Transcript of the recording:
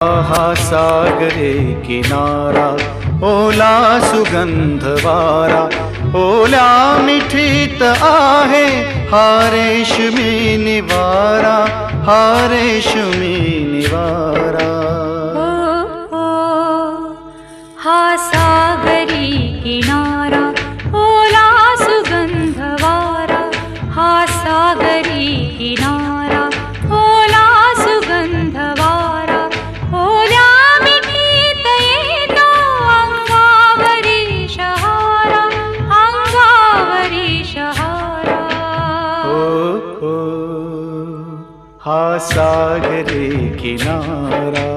हा सागरे किनारा ओला सुगंध वारा, ओल्या मिठीत आहे हा रेशमी निवारा, हा रेशमी निवारा. हा सागरी किनारा ओला सुगंध वारा, हा सागरी किनारा ओला सुगंध वारा, ओल्या मिठीत येतो अंगावरी शहारा, अंगावरी शहारा. हा सागरी किनारा.